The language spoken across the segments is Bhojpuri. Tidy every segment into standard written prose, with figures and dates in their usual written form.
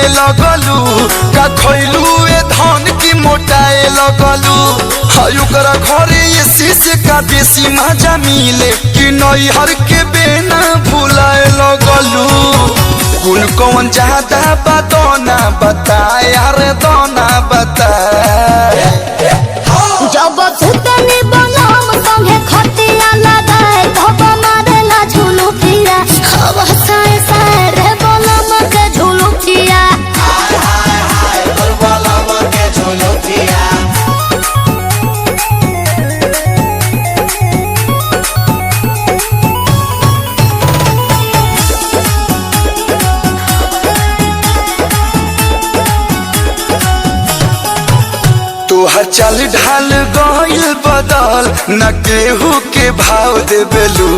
लगलू का खैलू ए धन की मोटाए लगलू ओकरा घरे ये शीशे का देसी मजा मिले कि नैहर के बेना भुलाए लगलू गुण कौन ज्यादा बदौना बता यार दोना बता जब सुतनी बनम संगे खटिया लगाए धब मारेला झुलू फिरा हवा साए साए रे बनम के झुलू फिरा हाय हाय हाय तोर बनम के झुलू फिरा तोहर चल ढाल गइल बदल न केहू के भाव देबेलू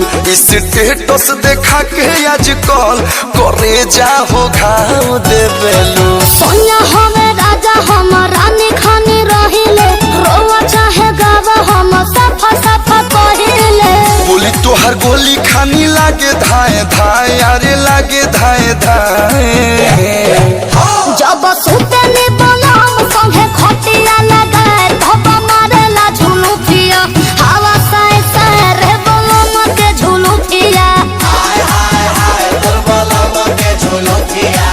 स्टेटस देखा के आजकल करे जाहो घाव देबेलू सोनिया हमें राजा हम रानी खानी रहिले रोवा चाहे गावा हम सफा सफा कहिले बोली तोहर गोली खानी लागे धाए धाए अरे लागे धाए धाए जब सुतनी बनम संगे खटिया लगाए धब मारेला झुलू फिया हवा साए साए रे बनम के झुलू फिया हाय हाय हाय तोर बनम के झुलू फिया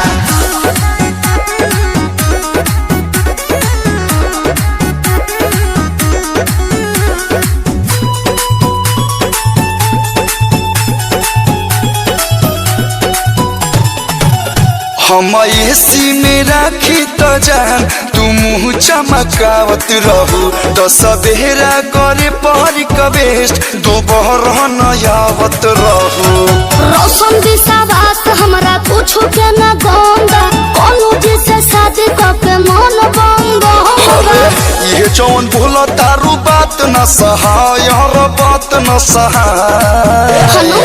हम एसी में राखी तो जान तू मुँह चमकावत रहू तो सवेरा करे पहरी कबेस्ट दोपहर नयावत रहू रोशन विश्वास हमरा कुछ के न गंगा कोनो जी से शादी करके मन बंग होगा ये जौन भूल तारू बात न सहाय हर बात न सहाय हनु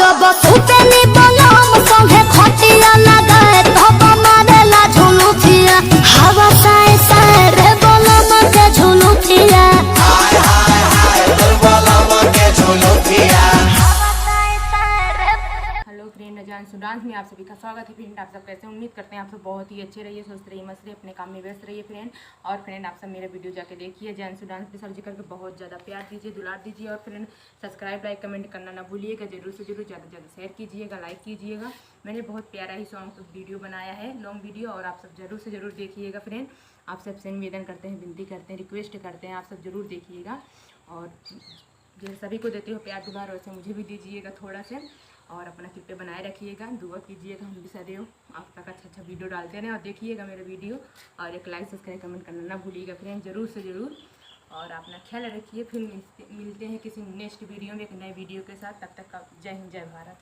जब सुतनी बनम संगे खटिया लगाए धब मारेला झुलू फिया हवा साए साए रे बनम के झुलू फिया हाय हाय हाय तोर बनम के झुलू फिया हेलो फ्रेंड, अजान सुडांस में आप सभी का स्वागत है। फ्रेंड, आप सब कैसे उम्मीद करते हैं आप सब बहुत ही अच्छे रहिए, स्वस्थ रहिए, मस्त रहिए, अपने काम में व्यस्त रहिए फ्रेंड। और फ्रेंड, आप सब मेरा वीडियो जाके देखिए, अजान सुडांस पे सर्च करके बहुत ज़्यादा प्यार दीजिए, दुलार दीजिए। और फ्रेंड, सब्सक्राइब लाइक कमेंट करना ना भूलिएगा, जरूर से जरूर ज़्यादा से ज़्यादा शेयर कीजिएगा, लाइक कीजिएगा। मैंने बहुत प्यारा ही सॉन्ग वीडियो बनाया है, लॉन्ग वीडियो, और आप सब जरूर से जरूर देखिएगा फ्रेंड। आप सबसे निवेदन करते हैं, विनती करते हैं, रिक्वेस्ट करते हैं, आप सब जरूर देखिएगा। और जैसे सभी को देते हो प्यार दुलार, वैसे मुझे भी दीजिएगा थोड़ा से। और अपना कृपया बनाए रखिएगा, दुआ कीजिएगा, हम भी सदैव आप तक अच्छा वीडियो डालते रहें। और देखिएगा मेरा वीडियो, और एक लाइक सब्सक्राइब कमेंट करना ना भूलिएगा फ्रेंड, जरूर से ज़रूर। और अपना ख्याल रखिए, फिर मिलते हैं किसी नेक्स्ट वीडियो में एक नए वीडियो के साथ। तब तक का जय हिंद, जय भारत।